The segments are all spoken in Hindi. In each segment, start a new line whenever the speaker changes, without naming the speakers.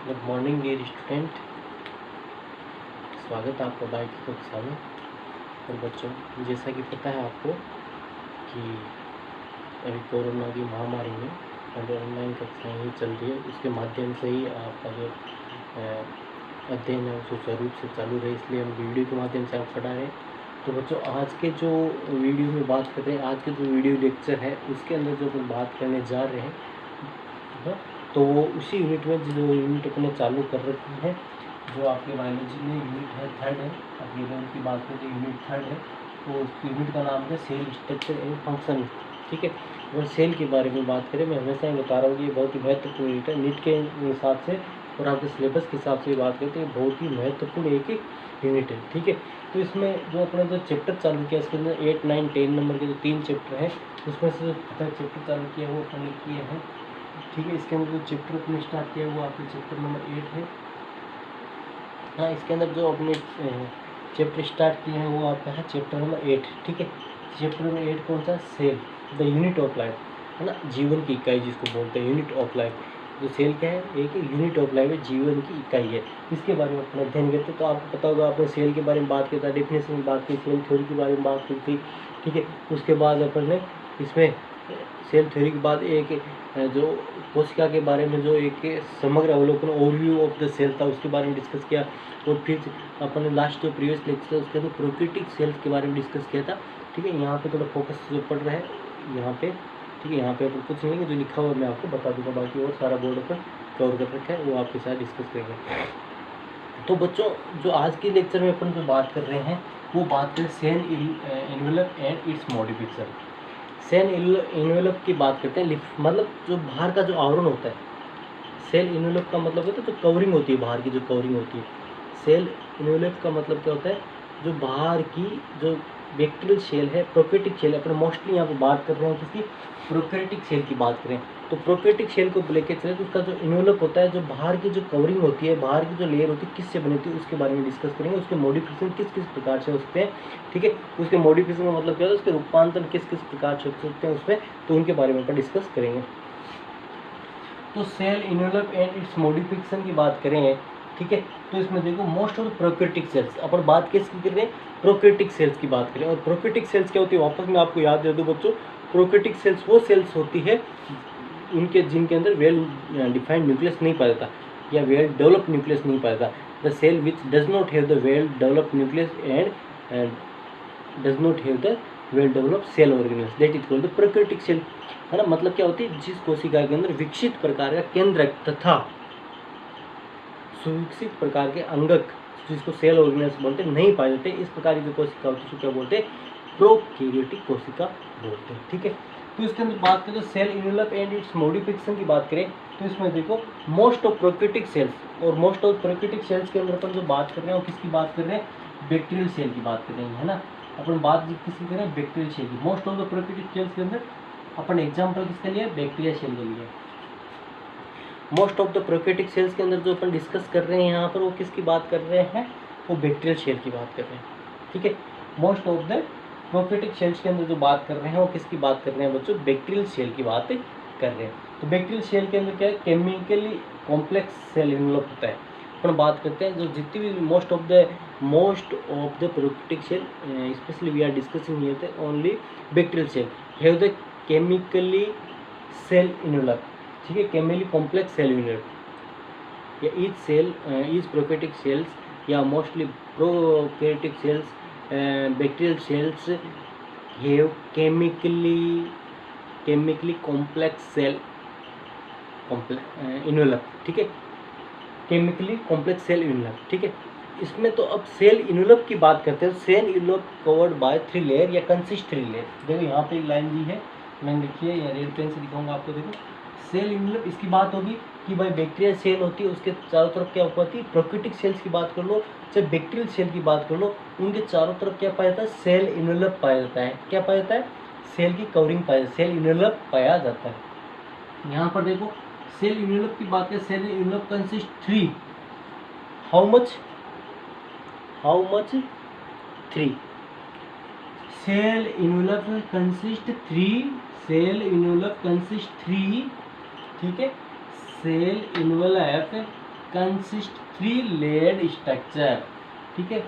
Good morning dear student. स्वागत है आपका बायो की कक्षा में। और बच्चों, जैसा कि पता है आपको कि अभी कोरोना की महामारी में अगर ऑनलाइन कक्षाएँ ही चल रही है, उसके माध्यम से ही आपका जो अध्ययन है सुचारू रूप से चालू रहे, इसलिए हम वीडियो के माध्यम से आप पढ़ा रहे हैं। तो बच्चों, आज के जो वीडियो में बात कर रहे हैं, आज के जो वीडियो लेक्चर है उसके अंदर जो अपन बात करने जा रहे हैं तो वो उसी यूनिट में जो यूनिट अपने चालू कर रखी है, जो आपके बायोलॉजी में यूनिट है थर्ड है। अभी अगर उनकी बात करें तो यूनिट थर्ड है, तो उस यूनिट का नाम है सेल स्ट्रक्चर एंड फंक्शन। ठीक है, अगर सेल के बारे में बात करें, मैं हमेशा ही बता रहा हूँ कि ये बहुत ही महत्वपूर्ण यूनिट है। नीट के हिसाब से और आपके सिलेबस के हिसाब से बात करें तो ये बहुत ही महत्वपूर्ण एक यूनिट है। ठीक है, तो इसमें जो अपने जो चैप्टर चालू किया, इसके अंदर 8, 9, 10 नंबर के जो 3 चैप्टर हैं, उसमें से जो चैप्टर चालू किया वो अपने किए हैं। ठीक है, इसके अंदर जो चैप्टर अपने स्टार्ट किया वो आपके चैप्टर नंबर 8 है। हाँ, इसके अंदर जो अपने चैप्टर स्टार्ट किए हैं वो आपका है चैप्टर नंबर 8। ठीक है, चैप्टर नंबर 8 कौन सा? Cell the unit of life, है ना, जीवन की इकाई जिसको बोलते हैं यूनिट ऑफ लाइफ। जो सेल क्या है? एक यूनिट ऑफ लाइफ है, जीवन की इकाई है। इसके बारे में अपना अध्ययन करते हैं। तो आपको पता होगा, आपने सेल के बारे में बात किया था, डेफिनेशन की बात की, सेल थ्योरी के बारे में बात की थी। ठीक है, उसके बाद अपन ने इसमें सेल थ्योरी के बाद एक जो कोशिका के बारे में जो एक समग्र अवलोकन ओवरव्यू ऑफ द सेल था उसके बारे में डिस्कस किया। और फिर अपन ने लास्ट जो प्रीवियस लेक्चर था उसके अंदर प्रोकैरियोटिक सेल्स के बारे में डिस्कस किया था। ठीक है, यहाँ पे थोड़ा फोकस जो पड़ रहा है यहाँ पे। ठीक है, यहाँ पे अपन कुछ नहीं, जो लिखा हुआ मैं आपको बता दूंगा, बाकी और सारा बोर्ड पर कवर कर रखा है, वो आपके साथ डिस्कस करेंगे। तो बच्चों, जो आज के लेक्चर में अपन जो बात कर रहे हैं वो बात करें cell envelope and its modification. Cell envelope की बात करते हैं, मतलब जो बाहर का जो आवरण होता है। सेल एनवेलप का मतलब होता है जो कवरिंग होती है, बाहर की जो कवरिंग होती है। सेल एनवेलप का मतलब क्या होता है? जो बाहर की जो बैक्टीरियल सेल है, प्रोकैरियोटिक सेल है। अपन मोस्टली यहाँ पर बात कर रहे हैं किसकी? प्रोकैरियोटिक सेल की बात करें तो प्रोकैरियोटिक सेल को लेकर चले तो उसका जो एनवेलप होता है, जो बाहर की जो कवरिंग होती है, बाहर की जो लेयर होती है, किससे बनी होती है उसके बारे में डिस्कस करेंगे। उसके मॉडिफिकेशन किस किस प्रकार से हो सकते हैं। ठीक है, उसके मॉडिफिकेशन का मतलब क्या होता है, उसके रूपांतरण किस किस प्रकार से हो सकते हैं उसमें, तो उनके बारे में अपन डिस्कस करेंगे। तो cell envelope and its modification की बात करें, ठीक है, तो इसमें देखो मोस्ट ऑफ प्रोकैरियोटिक सेल्स, अपन बात किसकी कर रहे हैं? प्रोकैरियोटिक सेल्स की बात करें। और प्रोकैरियोटिक सेल्स क्या होती है, वापस मैं आपको याद दे दूं बच्चों। प्रोकैरियोटिक सेल्स वो सेल्स होती है उनके जिनके अंदर वेल डिफाइंड न्यूक्लियस नहीं पाया जाता या वेल डेवलप न्यूक्लियस नहीं पाया जाता। The cell which does not have the well develop nucleus and does not have the well develop cell organelles, that is called the prokaryotic cell, है ना। मतलब क्या होती है? जिस कोशिका के अंदर विकसित प्रकार का केंद्रक तथा सुविकसित प्रकार के अंगक, जिसको सेल ऑर्गेनेल्स बोलते हैं, नहीं पाए जाते, इस प्रकार की जो कोशिका होती है उसको क्या बोलते हैं? प्रोकैरियोटिक कोशिका बोलते हैं। ठीक है, तो इसके अंदर बात करें तो cell envelope and its modification की बात करें तो इसमें देखो मोस्ट ऑफ प्रोकैरियोटिक सेल्स, और मोस्ट ऑफ प्रोकैरियोटिक सेल्स के अंदर अपन जो बात कर रहे हैं वो किसकी बात कर रहे हैं? बैक्टीरियल सेल की बात कर रहे हैं, है ना। अपन बात किसकी कर रहे हैं? बैक्टीरियल सेल की। Most of the prokaryotic cells के अंदर अपन एग्जाम्पल किसके लिए? बैक्टीरिया सेल के लिए। Most of the prokaryotic cells के अंदर जो अपन डिस्कस कर रहे हैं यहाँ पर, वो किसकी बात कर रहे हैं? वो बैक्टीरियल सेल की बात कर रहे हैं। ठीक है, most of the prokaryotic cells के अंदर जो बात कर रहे हैं वो किसकी बात कर रहे हैं बच्चों? बैक्टीरियल सेल की बात कर रहे हैं। तो बैक्टीरियल सेल के अंदर क्या है? केमिकली कॉम्प्लेक्स सेल एनवेलप होता है। अपन बात करते हैं जो जितनी भी most of the prokaryotic cell, specially we are discussing here only bacterial cell have the chemically cell envelope. ठीक है, केमिकली कॉम्प्लेक्स सेल एनवेलप या each cell, each prokaryotic cells या mostly prokaryotic cells, bacterial cells have chemically complex cell envelope. ठीक है, केमिकली कॉम्प्लेक्स सेल एनवेलप। ठीक है, इसमें तो अब सेल एनवेलप की बात करते हैं। Cell envelope covered by 3 layer या कंसिस्ट 3 लेयर। देखो यहाँ पे एक लाइन दी है, मैंने लिखी है, या रेड पेन से दिखाऊंगा आपको। देखो सेल एनवेलप, इसकी बात होगी कि भाई बैक्टीरियल सेल होती है, उसके चारों तरफ क्या होती है? प्रोकैरियोटिक सेल्स की बात कर लो चाहे बैक्टीरियल सेल की बात कर लो, उनके चारों तरफ क्या पाया जाता है? सेल एनवेलप पाया जाता है। क्या पाया जाता है? सेल की कवरिंग पाया, सेल एनवेलप पाया जाता है। यहाँ पर देखो सेल एनवेलप की बात करें, cell envelope consist 3, how much 3 cell envelope consist 3, cell envelope consist 3। ठीक है, cell envelope consist 3 layered structure, ठीक है,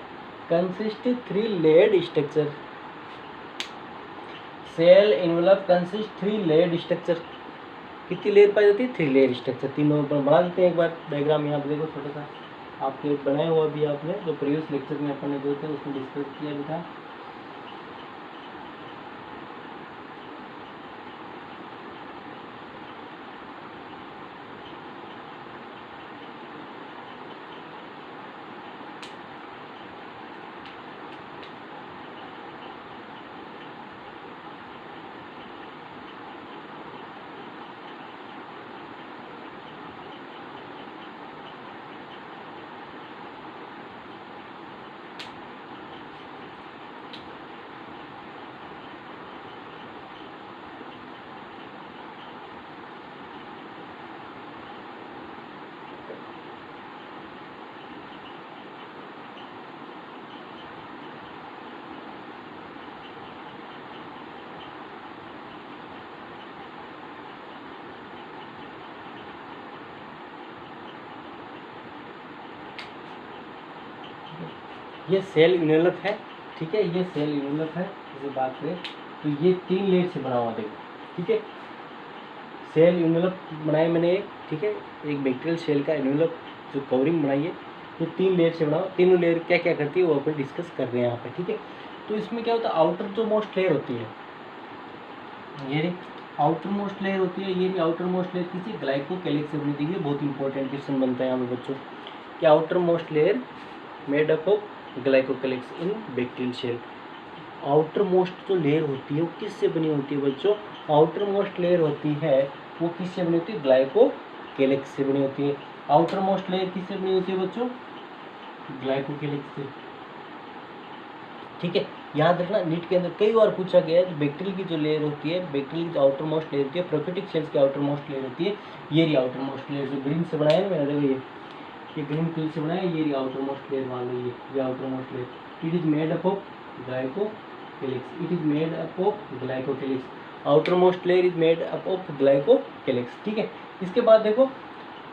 consist 3 layered structure, cell envelope consist 3 layered structure. कितनी लेयर पाई जाती है? 3 लेयर स्ट्रक्चर। तीनों पर बना देते हैं एक बार डायग्राम, यहाँ पे देखो छोटा सा आपके बनाया हुआ भी आपने, जो प्रीवियस लेक्चर में अपन ने जो थे उसमें डिस्कस किया भी था। ये सेल इनवेलप है, ठीक है, ये सेल इनवेलप है। इसे बात करें तो ये 3 लेयर से बना हुआ, देखो, ठीक है, सेल इनवेलप बनाया मैंने एक, ठीक है, एक बैक्टीरियल सेल का इनवेलप जो कवरिंग बनाई है, ये 3 लेयर से बना हुआ। तीनों लेयर क्या क्या करती है वो अपन डिस्कस कर रहे हैं यहाँ पे, ठीक है। तो इसमें क्या होता है, आउटर जो मोस्ट लेयर होती है, ये आउटर मोस्ट लेयर होती है, ये आउटर मोस्ट लेयर किसी ग्लाइकोकेलिक्स से बनी थी। बहुत इंपॉर्टेंट क्वेश्चन बनता है यहाँ पे बच्चों, कि outer most layer made up of glycocalyx in bacterial cell. Outermost जो लेयर होती है वो किससे बनी होती है बच्चों? आउटर मोस्ट लेयर होती है वो किससे बनी होती है? ग्लाइकोकेलिक्स से बनी होती है। आउटर मोस्ट लेयर किससे बनी होती है बच्चों? ग्लाइकोकेलिक्स से, ठीक है। याद रखना, नीट के अंदर कई बार पूछा गया है, बैक्टीरियल की जो लेयर होती है, बैक्टीरियल की जो आउटर मोस्ट लेयर होती है, प्रोकैरियोटिक सेल्स की आउटर मोस्ट लेयर होती है, ये रही आउटर मोस्ट लेयर जो ग्रीन से बनाया है मैंने, देखो ये ग्रीन कलर से बनाया, ये रही आउटर मोस्ट लेयर मान लो, ये outer most layer. It is made up of glycocalyx, it is made up of glycocalyx. Outer most layer is made up of glycocalyx, ठीक है। इसके बाद देखो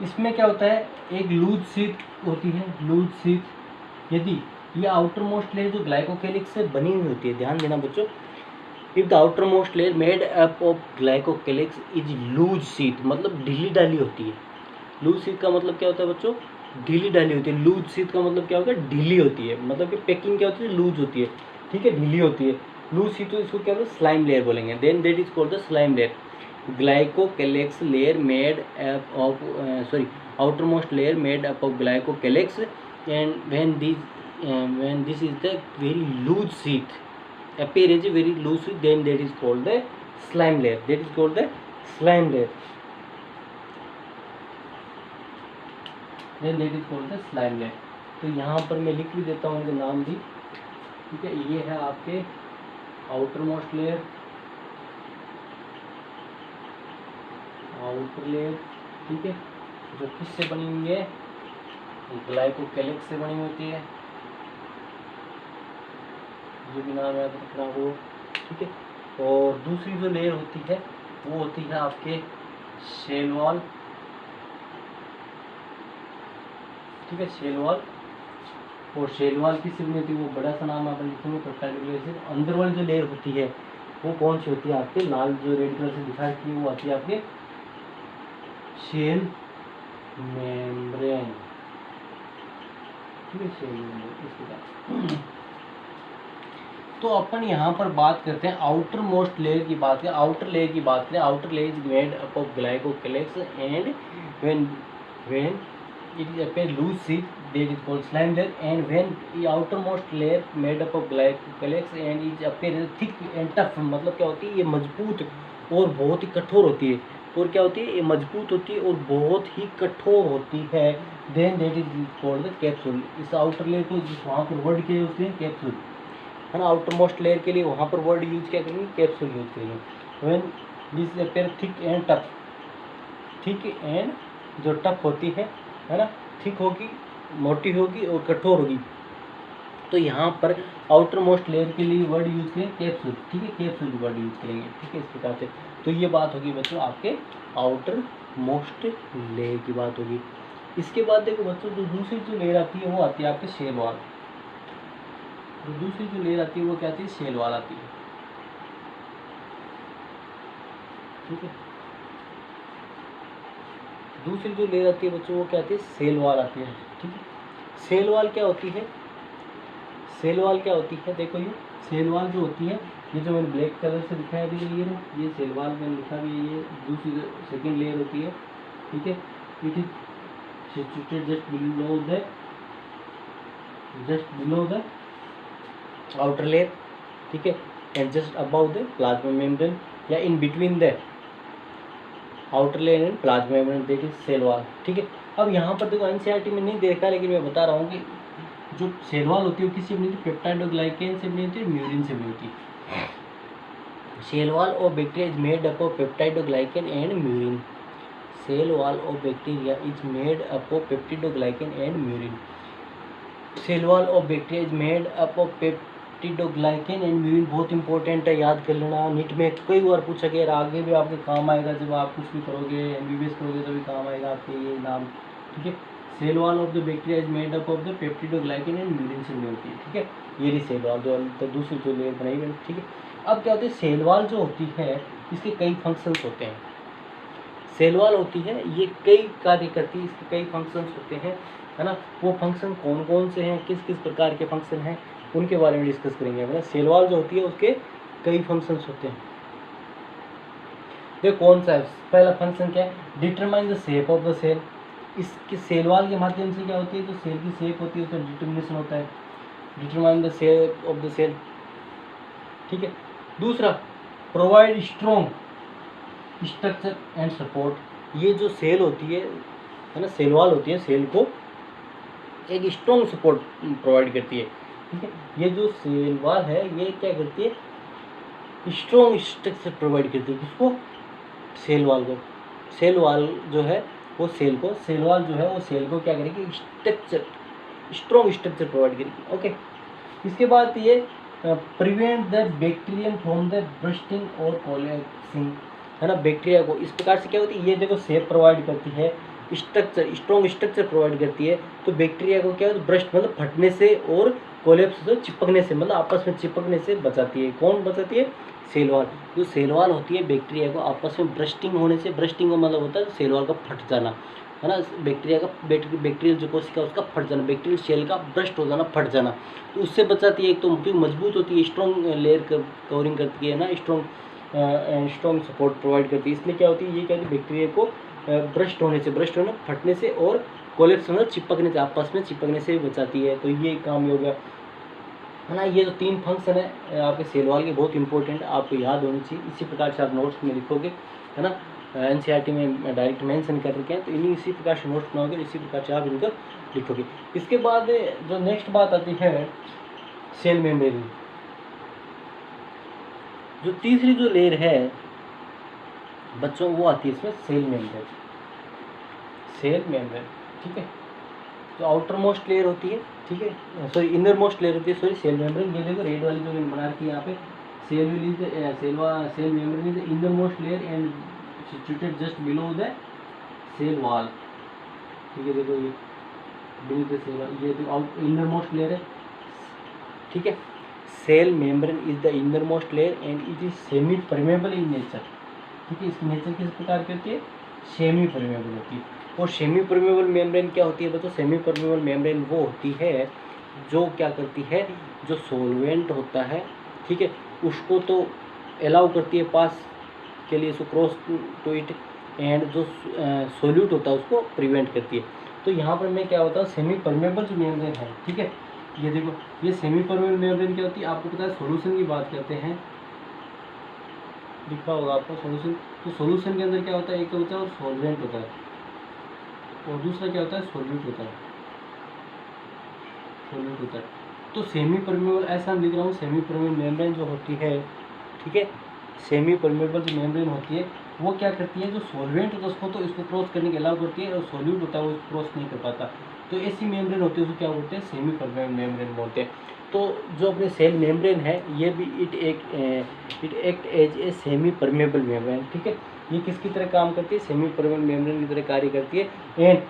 इसमें क्या होता है, एक लूज शीट होती है, लूज शीट। यदि ये आउटर मोस्ट लेयर जो ग्लाइकोकेलिक्स से बनी हुई होती है, ध्यान देना बच्चों, if the outer most layer made up of glycocalyx is loose sheet, मतलब ढीली डाली होती है। लूज शीट का मतलब क्या होता है बच्चों? ढीली डाली होती है। लूज शीट का मतलब क्या होता है? ढीली होती है, मतलब कि पैकिंग क्या होती है? लूज होती है, ठीक है, ढीली होती है। लूज शीट तो इसको क्या बोलते हैं? स्लाइम लेयर बोलेंगे। Then that is called the slime layer. Glycocalyx layer made up of outer most layer made up of glycocalyx, and when this is the very loose sheet, appear as a very loose sheet, then that is called the slime layer, that is called the slime layer, then that is called the slime layer। तो यहाँ पर मैं लिख भी देता हूँ इनके नाम भी, ठीक है। ये है आपके outer most layer, outer layer, ठीक है, जो किससे बनी हुई है? ग्लाइकोकेलिक्स से बनी होती है, ये भी नाम याद रखना वो, ठीक है। और दूसरी जो लेयर होती है वो होती है आपके सेल वॉल, ठीक है, सेल वॉल। और सेल वॉल किससे बनी होती है? वो बड़ा सा नाम आप लिखेंगे प्रोटैगोनिस्ट। अंदर वाली जो लेयर होती है वो कौन सी होती है? आपके लाल जो रेड कलर से दिखा रखी है वो आती है आपके सेल मेम्ब्रेन, ठीक है, सेल मेम्ब्रेन। इसके बाद तो अपन यहाँ पर बात करते हैं आउटर मोस्ट लेयर की बात करें, आउटर लेयर की बात करें। Outer layer is made up of glycocalyx and when it is a loose sheet that is called slime layer, and when the outermost layer made up of glycocalyx and is appear thick and tough, मतलब क्या होती है? ये मजबूत और बहुत ही कठोर होती है। और क्या होती है? ये मजबूत होती है और बहुत ही कठोर होती है। Then that is called the capsule. इस आउटर लेयर को वहाँ पर वर्ड किया उसने कैप्सूल, है ना। आउटर मोस्ट लेयर के लिए वहाँ पर वर्ड यूज क्या करेंगे? कैप्सूल यूज करेंगे। When this appear thick and tough, thick and जो टफ होती है ना, थिक होगी, मोटी होगी और कठोर होगी। तो यहाँ पर आउटर मोस्ट लेयर के लिए वर्ड यूज करें कैप्सूल, ठीक है, कैप्सूल वर्ड यूज करेंगे, ठीक है, इस प्रकार से। तो ये बात होगी बच्चों आपके आउटर मोस्ट लेयर की बात होगी। इसके बाद देखो बच्चों, जो दूसरी जो लेयर आती है वो आती है आपके सेल वॉल। जो दूसरी जो लेयर आती है वो क्या आती है, सेल वॉल आती है, ठीक है। दूसरी जो लेयर आती है बच्चों वो क्या आती है, सेल वॉल आती है, ठीक है। सेल वॉल क्या होती है, सेल वॉल क्या होती है, देखो ये सेल वॉल जो होती है, ये जो मैंने ब्लैक कलर से दिखाया भी ये सेल वॉल मैंने लिखा भी है, ये दूसरी सेकेंड लेयर होती है, ठीक है। It is situated just below the outer layer, ठीक है, and just about the plasma membrane, या in between the outer layer and plasma membrane, that is cell wall, ठीक है। अब यहाँ पर देखो एनसीईआरटी में नहीं देखा, लेकिन मैं बता रहा हूँ कि जो सेल वॉल होती है वो किससे बनी होती है, पेप्टाइडोग्लाइकेन से बनी होती है, म्यूरिन से बनी होती है। Cell wall of bacteria is made up of peptidoglycan and murein. Cell wall of bacteria is made up of peptidoglycan and murein. Cell wall of bacteria is made up of peptidoglycan and murein, बहुत इंपॉर्टेंट है, याद कर लेना। नीट में कई बार पूछा गया, आगे भी आपके काम आएगा, जब आप कुछ भी करोगे, एमबीबीएस करोगे तभी काम आएगा आपके ये नाम, ठीक है। Cell wall of the bacteria is made up of the peptidoglycan and murein से मिलती है, ठीक है। ये रही सेल वॉल, जो दूसरी जो लेयर बनाई गई, ठीक है। अब क्या होती है, सेल वॉल जो होती है इसके कई फंक्शंस होते हैं। सेल वॉल होती है ये कई कार्य करती है, इसके कई फंक्शंस होते हैं, है ना। वो फंक्शन कौन कौन से हैं, किस किस प्रकार के फंक्शन हैं, उनके बारे में डिस्कस करेंगे, है ना। सेल वॉल जो होती है उसके कई फंक्शंस होते हैं। देखो कौन सा है, पहला फंक्शन क्या है, determine the shape of the cell. इसके सेल वॉल के माध्यम से क्या होती है, जो सेल की शेप होती है उसका डिटर्मिनेशन होता है, determine the shape of the cell, ठीक है। दूसरा, provide strong structure and support. ये जो सेल होती है ना, सेल वॉल होती है, सेल को एक स्ट्रॉन्ग सपोर्ट प्रोवाइड करती है, ठीक है। ये जो सेल वॉल है ये क्या करती है, स्ट्रॉन्ग स्ट्रक्चर प्रोवाइड करती है, किसको, सेल वॉल को। सेल वॉल जो है वो सेल को, सेल वॉल जो है वो सेल को क्या करेगी, स्ट्रक्चर, स्ट्रॉन्ग स्ट्रक्चर प्रोवाइड करेगी, ओके। इसके बाद ये prevent the bacterium from the bursting और कोलेप्सिंग, है ना। बैक्टीरिया को इस प्रकार से क्या होती है, ये देखो शेप प्रोवाइड करती है, स्ट्रक्चर, स्ट्रॉन्ग स्ट्रक्चर प्रोवाइड करती है, तो बैक्टीरिया को क्या होता है, ब्रस्ट मतलब फटने से और कोलेप्स से चिपकने से, मतलब आपस में चिपकने से बचाती है। कौन बचाती है, सेल वॉल। जो सेल वॉल होती है बैक्टीरिया को आपस में ब्रस्टिंग होने से, ब्रस्टिंग का मतलब होता है सेल वॉल का फट जाना, है ना। बैक्टीरिया का बैक्टीरियल जो कोशिका उसका फट जाना, बैक्टीरियल सेल का ब्रस्ट हो जाना, फट जाना, तो उससे बचाती है। एक तो क्योंकि मजबूत होती है, स्ट्रॉन्ग लेयर कवरिंग करती है ना, स्ट्रॉन्ग सपोर्ट प्रोवाइड करती है, इसलिए क्या होती है, ये क्या होती है, बैक्टीरिया को ब्रस्ट होने से, ब्रस्ट होने फटने से और कोलेप्स होने चिपकने से, आपस में चिपकने से बचाती है। तो ये काम हो गया, है ना। ये जो तीन फंक्शन है आपके सेल वॉल के, बहुत इंपॉर्टेंट, आपको याद होनी चाहिए। इसी प्रकार से आप नोट्स में लिखोगे, है ना। एनसीईआरटी में डायरेक्ट मेंशन कर रखे हैं, तो इसी प्रकार से नोट्स बनाओगे, इसी प्रकार से आप इनको लिखोगे। इसके बाद जो नेक्स्ट बात आती है सेल मेम्ब्रेन। जो तीसरी जो लेयर है बच्चों वो आती है इसमें सेल मेम्ब्रेन, सेल मेम्ब्रेन, ठीक है। जो आउटर मोस्ट लेयर होती है, ठीक है, सॉरी इनर मोस्ट लेयर होती है, सॉरी सेल मेम्ब्रेन। ये देखो रेड वाली जो मैंने बना रखी है यहाँ पे, cell membrane is the inner most layer and situated just below the cell wall, ठीक है। देखो ये बिलो द सेल वॉल, ये देखो इनर मोस्ट लेयर है, ठीक है। Cell membrane is the inner most layer and it is semi permeable in nature, ठीक है। इसकी नेचर किस प्रकार की होती है, सेमी परमेबल होती है। और सेमी परमेबल मेम्ब्रेन क्या होती है बच्चों, सेमी परमेबल मेम्ब्रेन वो होती है जो क्या करती है, जो सॉल्वेंट होता है, ठीक है, उसको तो अलाउ करती है पास के लिए, उसको क्रॉस टू इट, एंड जो सोल्यूट होता है उसको प्रिवेंट करती है। तो यहाँ पर मैं क्या होता है, सेमी परमेबल जो मेम्ब्रेन है, ठीक है, ये देखो ये सेमी परमेबल मेम्ब्रेन क्या होती है, आपको पता है सॉल्यूशन की बात करते हैं, लिखा होगा आपको सॉल्यूशन। तो सॉल्यूशन के अंदर क्या होता है, एक तो होता है और सॉल्वेंट होता है, और दूसरा क्या होता है, सॉल्यूट होता है, सॉल्यूट होता है। तो सेमी परमेबल, ऐसा हम लिख रहा हूँ, सेमी परमेबल मेम्ब्रेन जो होती है, ठीक है, सेमी परमेबल जो मेम्ब्रेन होती है वो क्या करती है, जो सॉल्वेंट होता है उसको तो इसको क्रॉस करने के अलाउ करती है, और सॉल्यूट होता है वो क्रॉस नहीं कर पाता। तो ऐसी मेम्ब्रेन होती है उसको क्या बोलते हैं, सेमी परमेबल मेम्ब्रेन बोलते हैं। तो जो अपने सेल मेम्ब्रेन है ये भी it act as a semi permeable membrane, ठीक है। ये किसकी तरह काम करती है, सेमी परमेबल मेम्ब्रेन की तरह कार्य करती है, and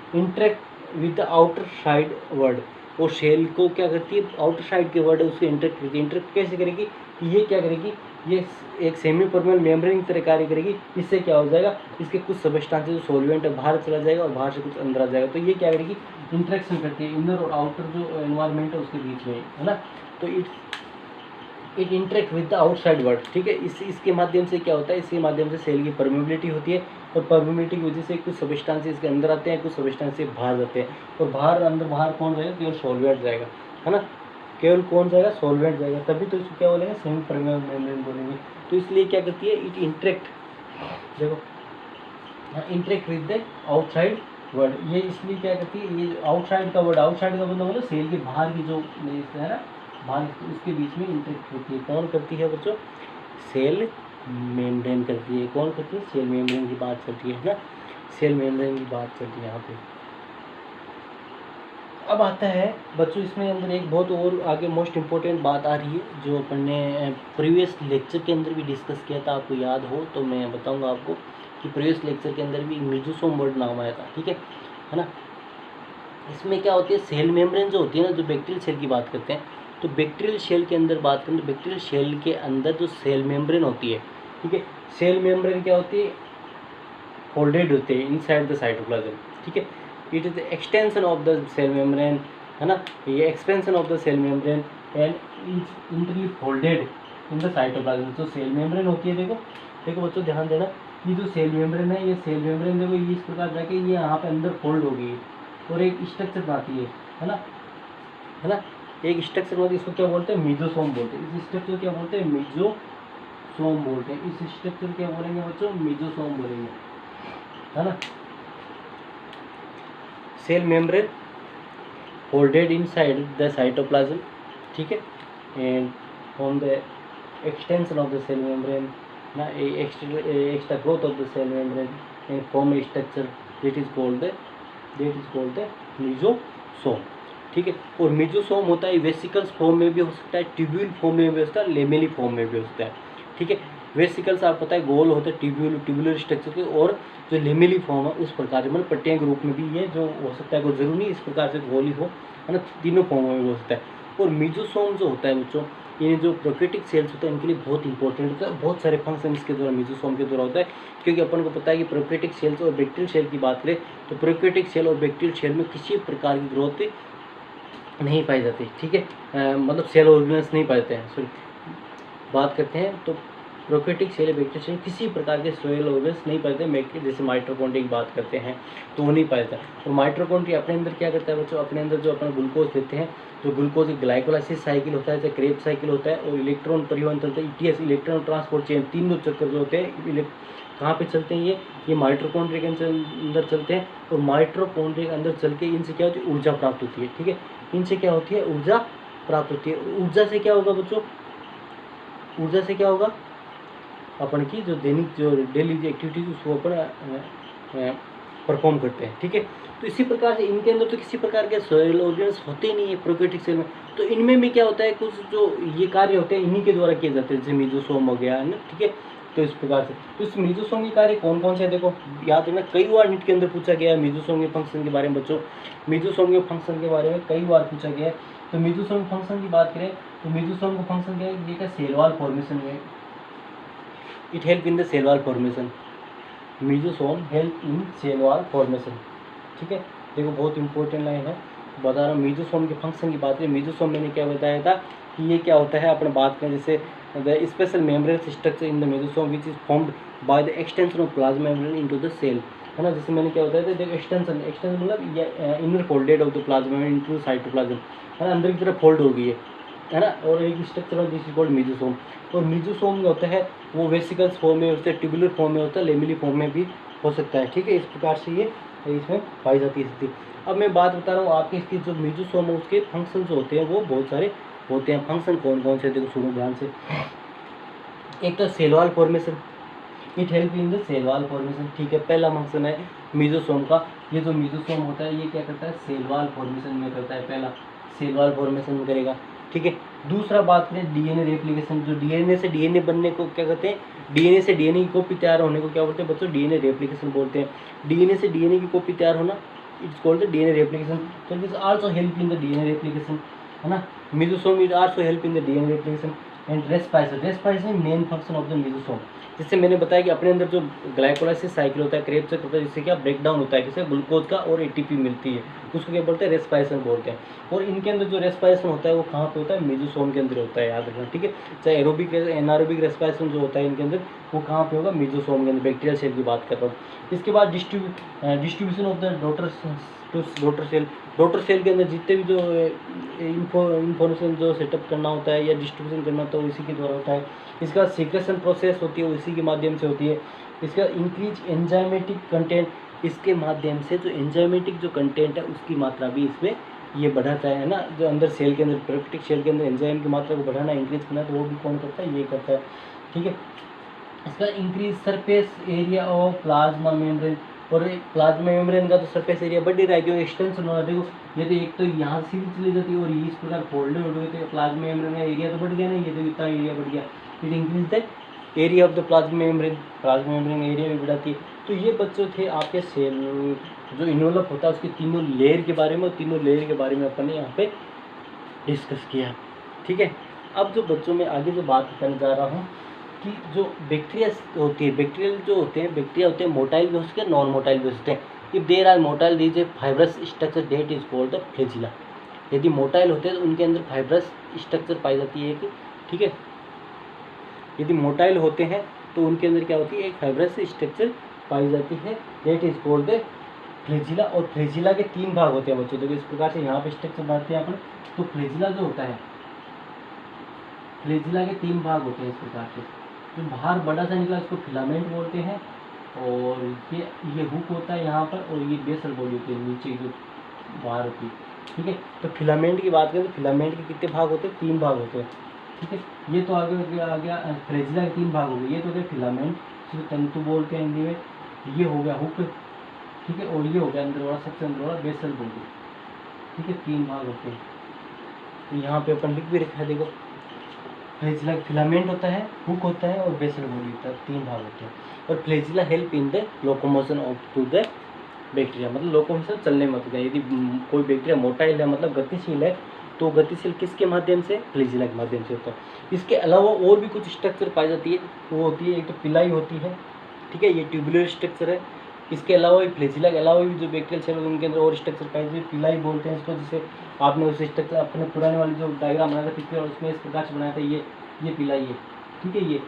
with the outer side word, और शेल को क्या करती है, आउटर साइड के वर्ड है उसको इंटरेक्ट करती है। इंटरेक्ट कैसे करेगी, ये क्या करेगी, ये एक सेमी परमेबल मेम्ब्रेन की तरह कार्य करेगी। इससे क्या हो जाएगा, इसके कुछ सब्सटेंसेस जो सॉल्वेंट है बाहर चला जाएगा और बाहर से कुछ अंदर आ जाएगा। तो ये क्या करेगी, इंटरेक्शन करती है इनर और आउटर जो एनवायरनमेंट है उसके बीच में, है ना। तो it interact with the outside world, ठीक है। इसके माध्यम से क्या होता है, इसके माध्यम से सेल की परमेबिलिटी होती है, और परमेबिलिटी की वजह से कुछ सब्सटेंसेस इसके अंदर आते हैं, कुछ सब्सटेंसेस बाहर जाते हैं, और बाहर अंदर बाहर कौन जाएगा, केवल सॉल्वेंट जाएगा, है ना। केवल कौन जाएगा, सॉल्वेंट जाएगा, तभी तो इसको क्या बोलेंगे, सेमी परमेबल मेम्ब्रेन बोलेंगे। तो इसलिए क्या करती है, इट इंटरेक्ट, देखो interact with the outside world. ये इसलिए क्या करती है, ये आउटसाइड का वर्ड, आउटसाइड का मतलब सेल के बाहर की जो है ना, बाहर उसके बीच में इंटरेक्ट होती है। कौन करती है बच्चों, सेल मेम्ब्रेन करती है। कौन करती है, सेल मेम्ब्रेन की बात चलती है ना, सेल मेम्ब्रेन की बात चलती है यहाँ पे। अब आता है बच्चों इसमें अंदर एक बहुत और आगे मोस्ट इम्पोर्टेंट बात आ रही है, जो अपन ने प्रीवियस लेक्चर के अंदर भी डिस्कस किया था, आपको याद हो तो मैं बताऊंगा आपको कि प्रीवियस लेक्चर के अंदर भी मेसोसोम वर्ड नाम आया था, ठीक है ना। इसमें क्या होती है, सेल मेम्ब्रेन जो होती है ना, जो बैक्टीरियल सेल की बात करते हैं, तो बैक्टीरियल सेल के अंदर बात करें तो बैक्टीरियल सेल के अंदर जो सेल मेम्ब्रेन होती है, ठीक है, सेल मेम्ब्रेन क्या होती है, फोल्डेड होते हैं इनसाइड द साइटोप्लाज्म, ठीक है। It is the extension of the cell membrane, है ना, ये expansion of the cell membrane and internally folded in the cytoplasm. जो सेल मेम्ब्रेन होती है, देखो देखो बच्चों ध्यान देना, ये जो सेल मेम्ब्रेन है, ये सेल मेम्ब्रेन देखो ये इस प्रकार जाके ये यहाँ पे अंदर फोल्ड होगी और एक स्ट्रक्चर बनाती है ना, है ना, एक स्ट्रक्चर बनाती है। इसको क्या बोलते हैं, मेसोसोम बोलते हैं। इस स्ट्रक्चर क्या बोलते हैं, मेसोसोम बोलते हैं। इस स्ट्रक्चर क्या बोलेंगे बच्चों, मेसोसोम बोलेंगे, है ना। Cell membrane folded inside the cytoplasm, ठीक है, and from the extension of the cell membrane, ना extra growth of the cell membrane and form a structure that is called the mesosome, ठीक है। और मेसोसोम होता है वेसिकल्स फॉर्म में भी हो सकता है, ट्यूब्यूल फॉर्म में भी हो सकता है, लेमेली फॉर्म में भी हो सकता है, ठीक है। वेसिकल्स आप पता है गोल होता है, ट्यूबुलर स्ट्रक्चर के, और जो लेमेली फॉर्म है उस प्रकार से, मतलब पट्टियाँ के रूप में भी ये जो हो सकता है, कोई जरूरी नहीं इस प्रकार से गोल ही हो, है ना, तीनों फॉर्मों में भी हो सकता है। और मेसोसोम जो होता है बच्चों, ये जो प्रोकैरियोटिक सेल्स होते हैं इनके लिए बहुत इंपॉर्टेंट होता है, बहुत सारे फंक्शन इसके द्वारा मेसोसोम के द्वारा होता है। क्योंकि अपन को पता है कि प्रोकैरियोटिक सेल्स और बैक्टीरियल सेल की बात करें तो प्रोकैरियोटिक सेल और बैक्टीरियल सेल में किसी प्रकार की ग्रोथ नहीं पाई जाती, ठीक है, मतलब सेल ऑर्गेनल्स नहीं पाए जाते हैं, सॉरी बात करते हैं तो प्रोकैरियोटिक सेल बैक्टीरियल सेल किसी प्रकार के सेल ऑर्गेनल्स नहीं पाए जाते। जैसे माइटोकॉन्ड्रिया की बात करते हैं तो वो नहीं पाया जाता। और माइटोकॉन्ड्रिया अपने अंदर क्या करता है बच्चों, अपने अंदर जो अपना ग्लूकोज देते हैं, जो ग्लूकोज ग्लाइकोलाइसिस साइकिल होता है, जैसे क्रेब साइकिल होता है, और इलेक्ट्रॉन परिवहन चलता है, ईटीएस इलेक्ट्रॉन ट्रांसपोर्ट चेन, तीनों चक्कर जो होते हैं कहाँ पे चलते हैं, ये माइटोकॉन्ड्रिया के अंदर चलते हैं। और माइटोकॉन्ड्रिया के अंदर चल के इनसे क्या होती है, ऊर्जा प्राप्त होती है, ठीक है, इनसे क्या होती है, ऊर्जा प्राप्त होती है। ऊर्जा से क्या होगा बच्चों, ऊर्जा से क्या होगा, अपन की जो दैनिक जो डेली एक्टिविटीज उसको अपन परफॉर्म करते हैं, ठीक है। तो इसी प्रकार से इनके अंदर तो किसी प्रकार के सेल ऑर्गेन्स होते ही नहीं है प्रोकैरियोटिक सेल में। तो इनमें भी क्या होता है, कुछ जो ये कार्य होते हैं इन्हीं के द्वारा किए जाते हैं, जैसे मेसोसोम हो गया, है ना, ठीक है। तो इस प्रकार से तो इस मेसोसोम के कार्य कौन कौन से है, देखो याद रखना, कई बार नीट के अंदर पूछा गया है मेसोसोम के फंक्शन के बारे में बच्चों, मेसोसोम के फंक्शन के बारे में कई बार पूछा गया है। तो मेसोसोम फंक्शन की बात करें तो मेसोसोम का फंक्शन क्या है, ये क्या सेल वॉल फॉर्मेशन में, it help in the cell wall formation, mesosome help in cell wall formation, ठीक है। देखो बहुत इंपॉर्टेंट लाइन है, बता रहा हूँ। मेसोसोम के फंक्शन की बात करें, मेसोसोम मैंने क्या बताया था कि ये क्या होता है, अपन बात करें जैसे the special membrane structure in the mesosome which is formed by the extension of plasma membrane into the cell, है ना। जैसे मैंने क्या बताया था, देखो एक्सटेंशन मतलब ये inner folded of the plasma membrane into cytoplasm, है ना, अंदर की तरफ फोल्ड हो गई है ना, और एक structure of this is called mesosome. और मेसोसोम जो होता है वो वेसिकल्स फॉर्म में होता है, ट्यूबुलर फॉर्म में होता है, लेमिली फॉर्म में भी हो सकता है, ठीक है। इस प्रकार से ये इसमें पाई जाती है स्थिति। अब मैं बात बता रहा हूँ आपके, इसकी जो मेसोसोम है उसके फंक्शन जो होते हैं वो बहुत सारे होते हैं। फंक्शन कौन कौन से, देखो सुनो ध्यान से। एक तो cell wall formation, it help in the cell wall formation, ठीक है, पहला फंक्शन है मेसोसोम का। ये जो मेसोसोम होता है ये क्या करता है, सेल वॉल फॉर्मेशन में करता है, पहला सेल वॉल फॉर्मेशन में करेगा, ठीक है। दूसरा बात करें डीएनए रेप्लिकेशन, जो डीएनए से डीएनए बनने को क्या कहते हैं, डीएनए से डीएनए की कॉपी तैयार होने को क्या बोलते हैं बच्चों, डीएनए रेप्लिकेशन बोलते हैं। डीएनए से डीएनए की कॉपी तैयार होना it's called the DNA replication, तो this also help in the DNA replication, है ना। Mesosome is also help in the DNA replication and respiration main function of the mesosome. जैसे मैंने बताया कि अपने अंदर जो ग्लाइकोलाइसिस साइकिल होता है, क्रेब्स चक्र होता है, जिससे क्या ब्रेक डाउन होता है, किसे ग्लूकोज का और एटीपी मिलती है, उसको क्या बोलते हैं, रेस्पायरेशन बोलते हैं। और इनके अंदर जो रेस्पायरेशन होता है वो कहाँ पे होता है, मेसोसोम के अंदर होता है, याद रखना, ठीक है। चाहे एरोबिक एनारोबिक रेस्पायरेशन जो होता है इनके अंदर, वो कहाँ पे होगा, मेसोसोम के अंदर, बैक्टीरियल सेल की बात कर रहा हूँ। इसके बाद distribution of the daughter cell, daughter cell के अंदर जितने भी जो इंफॉर्मेशन जो सेटअप करना होता है या डिस्ट्रीब्यूशन करना होता है वो इसी के द्वारा होता है। इसका सीक्रेशन प्रोसेस होती है वो इसी के माध्यम से होती है। इसका इंक्रीज एंजाइमेटिक कंटेंट, इसके माध्यम से जो एंजाइमेटिक जो कंटेंट है उसकी मात्रा भी इसमें ये बढ़ाता है ना, जो अंदर सेल के अंदर प्रोटीक सेल के अंदर एंजाइम की मात्रा को बढ़ाना, इंक्रीज करना, तो वो भी कौन करता है, ये करता है, ठीक है। इसका increase surface area of plasma membrane, और प्लाज्मा मेम्ब्रेन का तो सरफेस एरिया बढ़ ही रहा है क्योंकि एक्सटेंशन हो रहा है। देखो ये तो एक तो यहाँ से भी चली जाती है और इस प्रकार फोल्डेड हो गई, तो प्लाज्मा मेम्ब्रेन का एरिया तो बढ़ गया ना, ये तो इतना एरिया बढ़ गया, it increase the area of the plasma membrane, plasma membrane area भी बढ़ाती है। तो ये बच्चों थे आपके सेल जो इन्वॉल्व होता है उसके तीनों लेयर के बारे में, और तीनों लेयर के बारे में अपन ने यहाँ पे डिस्कस किया, ठीक है। अब जो बच्चों में आगे जो बात करने जा रहा हूँ कि जो बैक्टीरिया होती है, बैक्टीरियल जो होते हैं, बैक्टीरिया होते हैं मोटाइल भी हो सकते हैं, नॉन मोटाइल भी हो सकते हैं। If there are motile these a fibrous structure that is called the flagella. यदि मोटाइल होते हैं तो उनके अंदर फाइब्रस स्ट्रक्चर पाई जाती है एक, ठीक है। यदि मोटाइल होते हैं तो उनके अंदर क्या होती है, एक फाइब्रस स्ट्रक्चर पाई जाती है, that is called the flagella. और फ्लैजिला के 3 भाग होते हैं बच्चों, देखो इस प्रकार से यहाँ पे स्ट्रक्चर बनाते हैं अपन। तो फ्लैजिला जो होता है, फ्लैजिला के 3 भाग होते हैं इस प्रकार से। जो बाहर बड़ा सा निकला इसको फिलामेंट बोलते हैं, और ये हुक होता है यहाँ पर, और ये बेसल बॉडी होती है नीचे जो बाहर होती है, ठीक है। तो फिलामेंट की बात करें तो फिलामेंट के कितने भाग होते हैं, 3 भाग होते हैं, ठीक है। ये तो आगे आ गया फ्लैजिला के 3 भाग हो गए, ये तो हो गया फिलामेंट जिसे तंतु बोलते हैं हिंदी में, ये हो गया हुक, ठीक है, और ये हो गया अंदर वाला, सबसे अंदर वाला बेसल बॉडी, ठीक है। 3 भाग होते हैं, तो यहाँ पे अपन लिख भी रखा है, देखो फ्लैजिला फिलामेंट होता है, हुक होता है और बेसल बॉडी होता है, 3 भाग होते हैं। और flagella help in the locomotion of to the bacteria, मतलब लोकोमोशन चलने में होता है। यदि कोई बैक्टीरिया मोटाइल है मतलब गतिशील है, तो गतिशील किसके माध्यम से, फ्लैजिला के माध्यम से होता है। इसके अलावा और भी कुछ स्ट्रक्चर पाई जाती है, वो होती है एक तो पिलाई होती है, ठीक है, ये ट्यूबुलर स्ट्रक्चर है। इसके अलावा भी फ्लैजिला के अलावा भी जो बैक्टीरियल सेल उनके अंदर और स्ट्रक्चर पाई जाती है, पिलाई बोलते हैं इसको। जैसे आपने उस स्ट्रक्चर अपने पुराने वाली जो डायग्राम बनाया था पिक्चर, उसमें इस प्रकार से बनाया था, ये पिलाई है, ठीक है, ये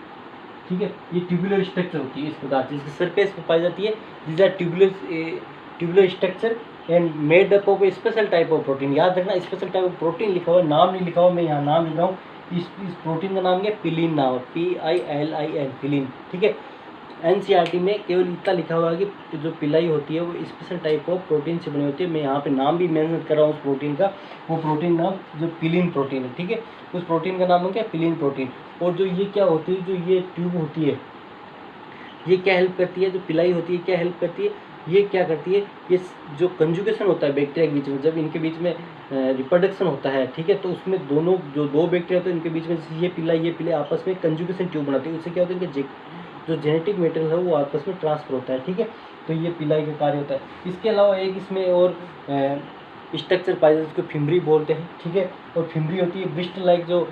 ठीक है, ये ट्यूबुलर स्ट्रक्चर होती है इस प्रकार से, इसकी सरफेस पर पाई जाती है। This are tubular structure and made up of special type of protein. याद रखना स्पेशल टाइप ऑफ प्रोटीन लिखा हुआ है, नाम नहीं लिखा हुआ, मैं यहाँ नाम लिख रहा हूँ। इस प्रोटीन का नाम क्या है, पिलीन नाम है, PILIN, पिलीन, ठीक है। NCERT में केवल इतना लिखा हुआ है कि जो पिलाई होती है वो स्पेशल टाइप ऑफ प्रोटीन से बनी होती है। मैं यहाँ पे नाम भी मेंशन कर रहा हूँ उस प्रोटीन का, वो प्रोटीन नाम जो पिलीन प्रोटीन है, ठीक है। उस प्रोटीन का नाम है क्या, पिलीन प्रोटीन। और जो ये क्या होती है, जो ये ट्यूब होती है, ये क्या हेल्प करती है, जो पिलाई होती है क्या हेल्प करती है, ये क्या करती है, ये जो कंजुगेशन होता है बैक्टीरिया के बीच में, जब इनके बीच में रिप्रोडक्शन होता है, ठीक है, तो उसमें दोनों जो 2 बैक्टीरिया होते हैं इनके बीच में ये पिलाई आपस में कंजुगेशन ट्यूब बनाती है। उससे क्या होता है, इनके जो जेनेटिक मटेरियल है वो आपस में ट्रांसफर होता है, ठीक है। तो ये पिलाई का कार्य होता है। इसके अलावा एक इसमें और स्ट्रक्चर पाया जाता है, उसको फिम्बरी बोलते हैं, ठीक है। और फिम्बरी होती है ब्रिस्ट लाइक जो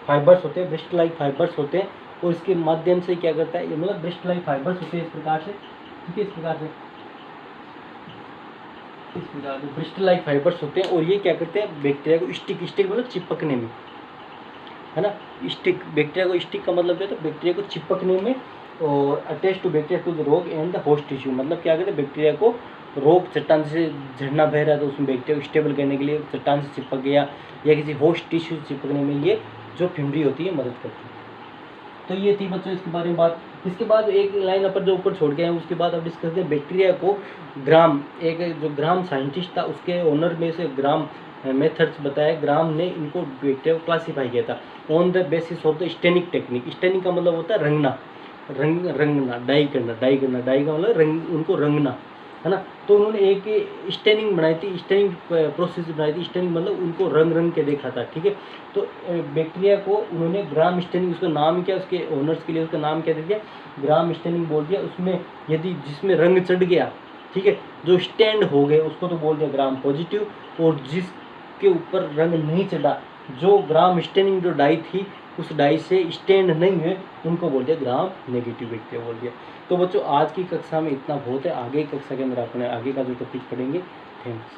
फाइबर्स होते हैं, ब्रिस्ट लाइक फाइबर्स होते हैं, और इसके माध्यम से क्या करता है, ये मतलब ब्रिस्ट लाइक फाइबर्स होते हैं इस प्रकार से, ठीक है, इस प्रकार से ब्रिस्ट लाइक फाइबर्स होते हैं। और ये क्या करते हैं, बैक्टीरिया को स्टिक मतलब चिपकने में, है ना, स्टिक, बैक्टीरिया को स्टिक का मतलब क्या है, तो बैक्टीरिया को चिपकने में, और attach to bacteria to the rock and the host tissue, मतलब क्या कहते हैं, बैक्टीरिया को रॉक चट्टान से झरना बह रहा है तो उसमें बैक्टीरिया को स्टेबल करने के लिए चट्टान से चिपक गया, या किसी होस्ट टिश्यू से चिपकने में ये जो फिम्बरी होती है मदद करती है। तो ये थी बच्चों इसके बारे में बात। इसके बाद एक लाइन अपन जो ऊपर छोड़ के हैं उसके बाद अब डिस्कस करते हैं बैक्टीरिया को। ग्राम, एक जो ग्राम साइंटिस्ट था उसके ओनर में से ग्राम मेथड्स बताया, ग्राम ने इनको बैक्टीरिया को क्लासीफाई किया था on the basis of the staining technique. Staining का मतलब होता है रंगना, रंगना, डाई करना, डाई का मतलब रंग, उनको रंगना, है ना। तो उन्होंने एक स्टेनिंग बनाई थी, स्टेनिंग प्रोसेस बनाई थी। स्टेनिंग मतलब उनको रंग के देखा था, ठीक है। तो बैक्टीरिया को उन्होंने ग्राम स्टेनिंग, उसका नाम क्या, उसके ओनर्स के लिए उसका नाम क्या दे दिया, ग्राम स्टेनिंग बोल दिया। उसमें यदि जिसमें रंग चढ़ गया, ठीक ठीक है। जो स्टैंड हो गए उसको तो बोल दिया ग्राम पॉजिटिव, और जिसके ऊपर रंग नहीं चढ़ा, जो ग्राम स्टैंडिंग जो डाई थी उस डाई से स्टैंड नहीं है, उनको बोल दिया ग्राम नेगेटिव बैक्टीरिया बोल दिया। तो बच्चों आज की कक्षा में इतना बहुत है, आगे की कक्षा के अंदर अपने आगे का जो टॉपिक पढ़ेंगे। थैंक्स।